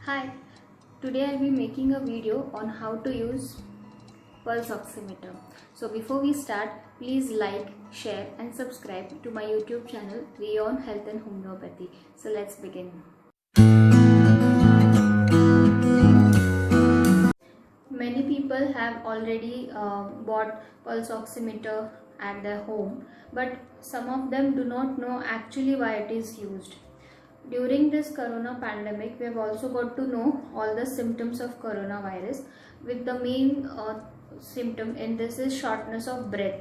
Hi, today I'll be making a video on how to use pulse oximeter. So before we start, please like, share and subscribe to my YouTube channel Beyond Health and Homeopathy. So let's begin. Many people have already bought pulse oximeter at their home, but some of them do not know actually why it is used. During this corona pandemic, we have also got to know all the symptoms of coronavirus, with the main symptom in this is shortness of breath.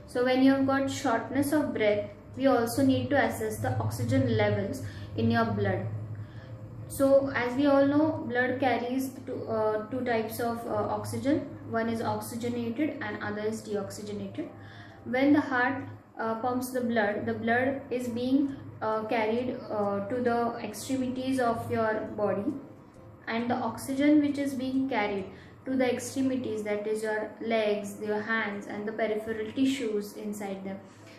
So when you have got shortness of breath, we also need to assess the oxygen levels in your blood. So as we all know, blood carries two types of oxygen. One is oxygenated and other is deoxygenated. When the heart pumps the blood is being carried to the extremities of your body, and the oxygen which is being carried to the extremities, that is your legs, your hands and the peripheral tissues inside them.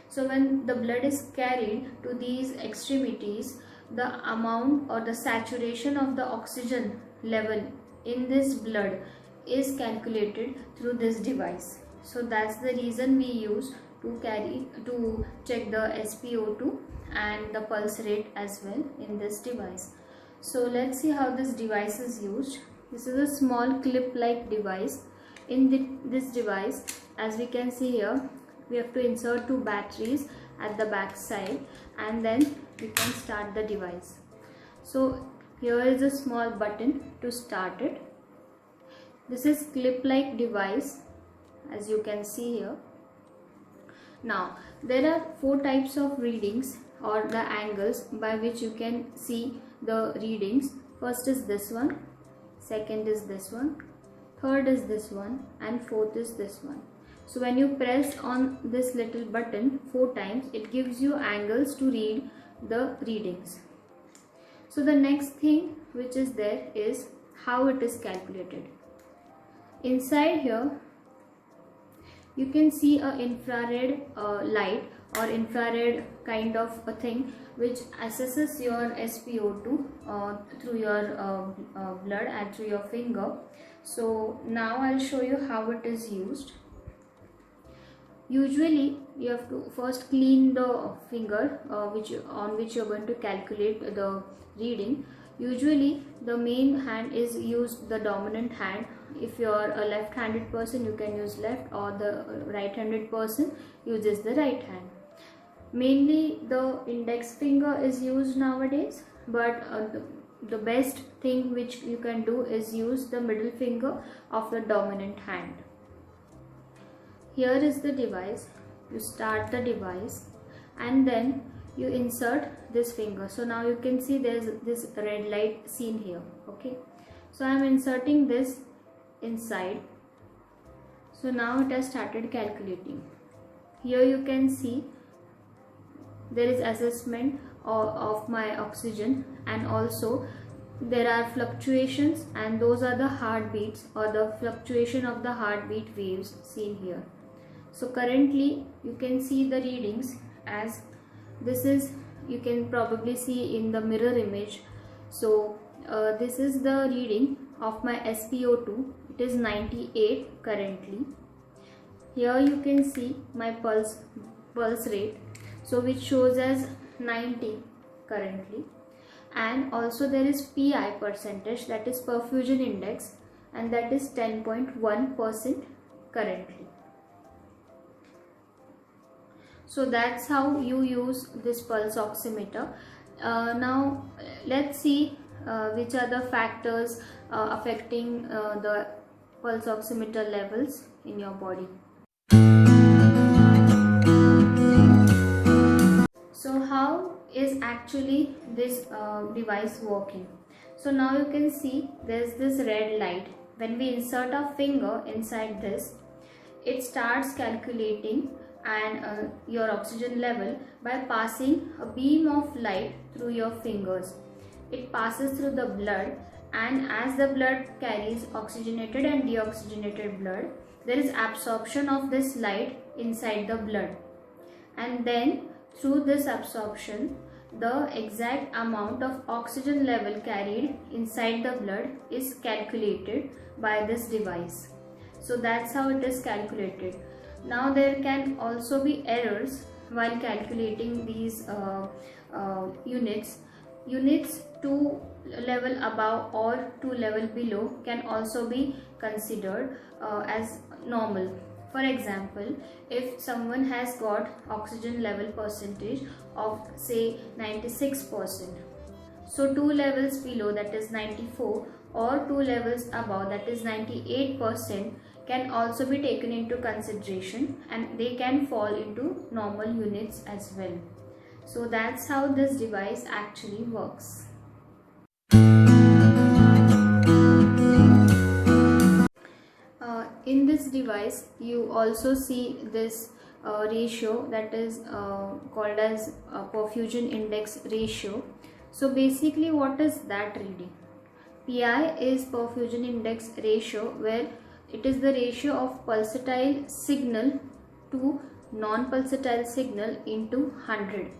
So when the blood is carried to these extremities, the amount or the saturation of the oxygen level in this blood is calculated through this device. So that's the reason we use to check the SpO2 and the pulse rate as well in this device. So let's see how this device is used. This is a small clip like device. In this device, as we can see here, we have to insert two batteries at the back side and then we can start the device. So here is a small button to start it. This is clip like device, as you can see here. Now there are four types of readings or the angles by which you can see the readings. First is this one, second is this one, third is this one and fourth is this one. So when you press on this little button 4 times, it gives you angles to read the readings. So the next thing which is there is how it is calculated. Inside here you can see a infrared light or infrared kind of a thing which assesses your SpO2 through your blood and through your finger. So now I'll show you how it is used. Usually you have to first clean the finger on which you're going to calculate the reading. Usually the main hand is used, the dominant hand. If you're a left-handed person, you can use left, or the right-handed person uses the right hand. Mainly the index finger is used nowadays, but the best thing which you can do is use the middle finger of the dominant hand. Here is the device. You start the device and then you insert this finger. So now you can see there's this red light seen here. Okay, so I am inserting this inside. So now it has started calculating. Here you can see there is assessment of my oxygen, and also there are fluctuations, and those are the heartbeats or the fluctuation of the heartbeat waves seen here. So currently you can see the readings, as this is, you can probably see in the mirror image. So this is the reading of my SpO2. It is 98 currently. Here you can see my pulse rate, so which shows as 90 currently, and also there is PI percentage, that is perfusion index, and that is 10.1% currently. So that's how you use this pulse oximeter. Now let's see which are the factors affecting the pulse oximeter levels in your body. So how is actually this device working? So now you can see there's this red light. When we insert our finger inside this, it starts calculating and your oxygen level by passing a beam of light through your fingers. It passes through the blood, and as the blood carries oxygenated and deoxygenated blood, there is absorption of this light inside the blood, and then through this absorption the exact amount of oxygen level carried inside the blood is calculated by this device. So that's how it is calculated. Now there can also be errors while calculating these units. Units 2 level above or 2 level below can also be considered as normal. For example, if someone has got oxygen level percentage of say 96%, so 2 levels below, that is 94, or 2 levels above, that is 98%, can also be taken into consideration, and they can fall into normal units as well. So that's how this device actually works. In this device you also see this ratio, that is called as perfusion index ratio. So basically what is that reading? PI is perfusion index ratio, where it is the ratio of pulsatile signal to non-pulsatile signal into 100.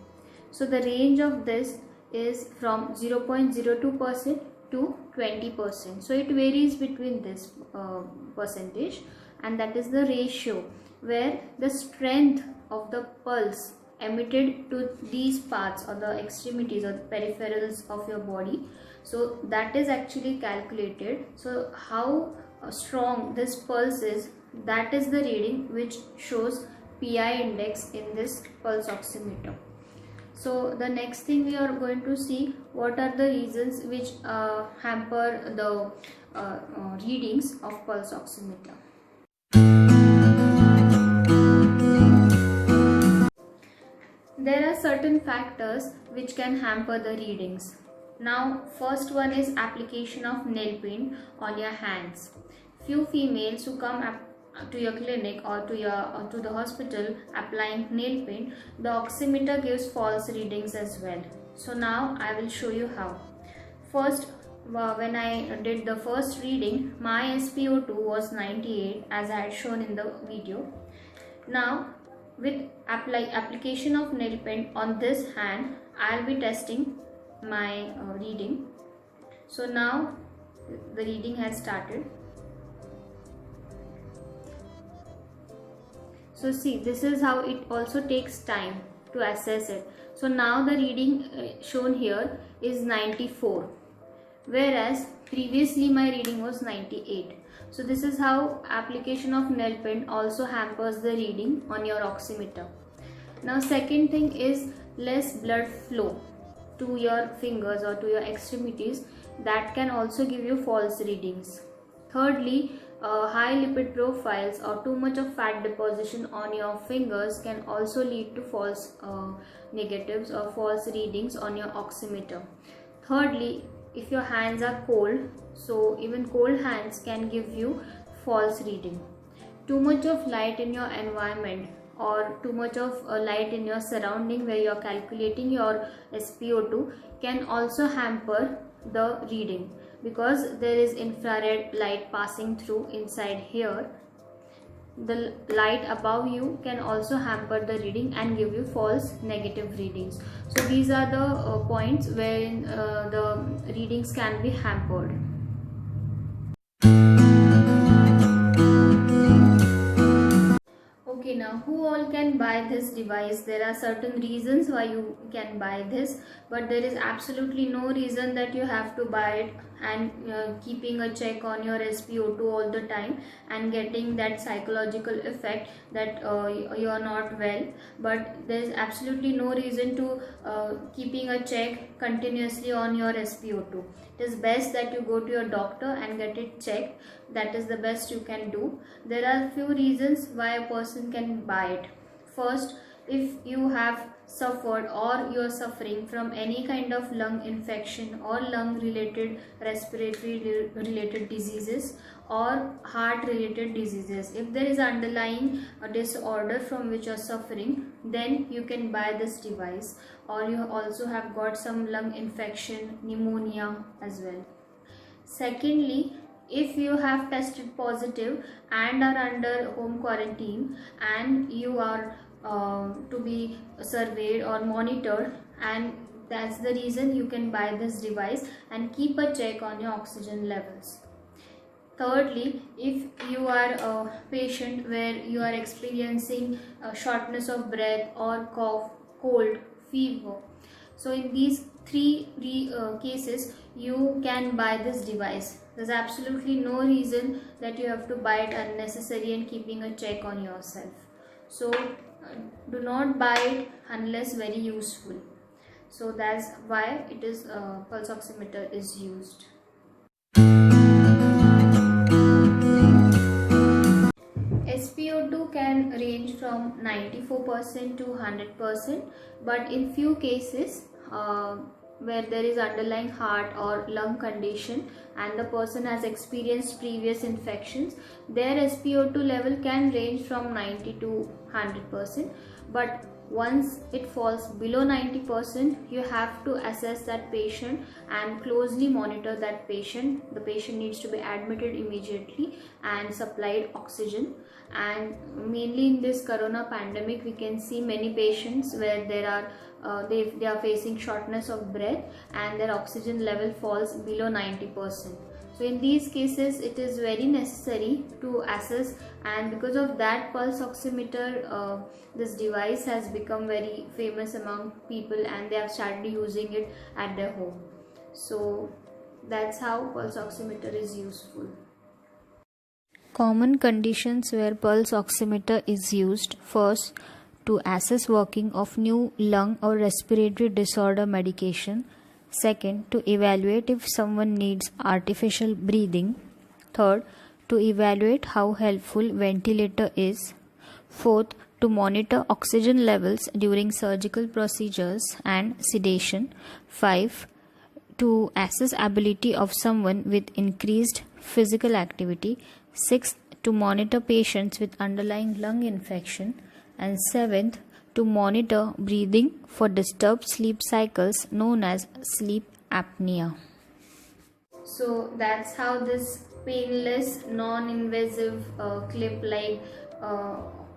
So the range of this is from 0.02% to 20%. So it varies between this percentage, and that is the ratio where the strength of the pulse emitted to these parts or the extremities or the peripherals of your body, so that is actually calculated. So how strong this pulse is, that is the reading which shows PI index in this pulse oximeter. So the next thing we are going to see what are the reasons which hamper the readings of pulse oximeter. There are certain factors which can hamper the readings. Now first one is application of nail paint on your hands. Few females who come to your clinic or to the hospital applying nail paint, the oximeter gives false readings as well. So now I will show you how. First, when I did the first reading, my SpO2 was 98 as I had shown in the video. Now with application of nail paint on this hand, I will be testing my reading. So now the reading has started. So see, this is how it also takes time to assess it. So now the reading shown here is 94, whereas previously my reading was 98. So this is how application of nail paint also hampers the reading on your oximeter. Now second thing is less blood flow to your fingers or to your extremities, that can also give you false readings. Thirdly, high lipid profiles or too much of fat deposition on your fingers can also lead to false negatives or false readings on your oximeter. Thirdly, if your hands are cold, so even cold hands can give you false reading. Too much of light in your environment or too much of light in your surrounding where you are calculating your SpO2 can also hamper the reading, because there is infrared light passing through inside here. The light above you can also hamper the reading and give you false negative readings. So these are the points wherein the readings can be hampered. Okay, now who all can buy this device? There are certain reasons why you can buy this, but there is absolutely no reason that you have to buy it and keeping a check on your SpO2 all the time and getting that psychological effect that you are not well. But there is absolutely no reason to keeping a check continuously on your SpO2. It is best that you go to your doctor and get it checked. That is the best you can do. There are few reasons why a person can buy it. First, if you have suffered or you are suffering from any kind of lung infection or lung related respiratory related diseases or heart related diseases, if there is underlying disorder from which you are suffering, then you can buy this device. Or you also have got some lung infection, pneumonia as well. Secondly, if you have tested positive and are under home quarantine and you are to be surveyed or monitored, and that's the reason you can buy this device and keep a check on your oxygen levels. Thirdly, if you are a patient where you are experiencing shortness of breath or cough, cold, fever, so in these three cases you can buy this device. There's absolutely no reason that you have to buy it unnecessary and keeping a check on yourself. So do not buy it unless very useful. So that's why it is pulse oximeter is used. SpO2 can range from 94% to 100%, but in few cases where there is underlying heart or lung condition and the person has experienced previous infections, their SpO2 level can range from 90 to 100%, but once it falls below 90%, you have to assess that patient and closely monitor that patient. The patient needs to be admitted immediately and supplied oxygen. And mainly in this corona pandemic, we can see many patients where there are they are facing shortness of breath and their oxygen level falls below 90%. So in these cases it is very necessary to assess, and because of that pulse oximeter, this device has become very famous among people and they have started using it at their home. So that's how pulse oximeter is useful. Common conditions where pulse oximeter is used: first, to assess working of new lung or respiratory disorder medication. Second, to evaluate if someone needs artificial breathing. Third, to evaluate how helpful ventilator is. Fourth, to monitor oxygen levels during surgical procedures and sedation. 5. To assess ability of someone with increased physical activity. 6th, to monitor patients with underlying lung infection. And 7th, to monitor breathing for disturbed sleep cycles known as sleep apnea. So that's how this painless, non-invasive clip-like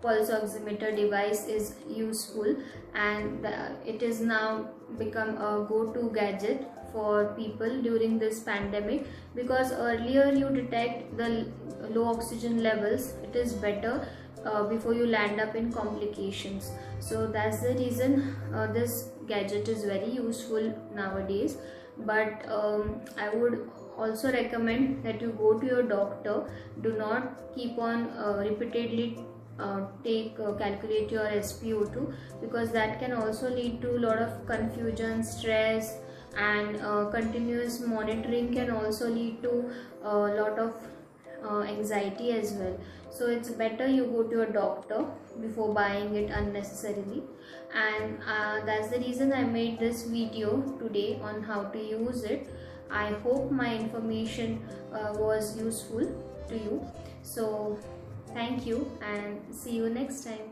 pulse oximeter device is useful, and it is now become a go-to gadget for people during this pandemic, because earlier you detect the low oxygen levels, it is better before you land up in complications. So that's the reason this gadget is very useful nowadays. But I would also recommend that you go to your doctor. Do not keep on repeatedly calculate your SpO2, because that can also lead to a lot of confusion, stress, and continuous monitoring can also lead to a lot of anxiety as well. So it's better you go to a doctor before buying it unnecessarily. And that's the reason I made this video today on how to use it. I hope my information was useful to you. So thank you and see you next time.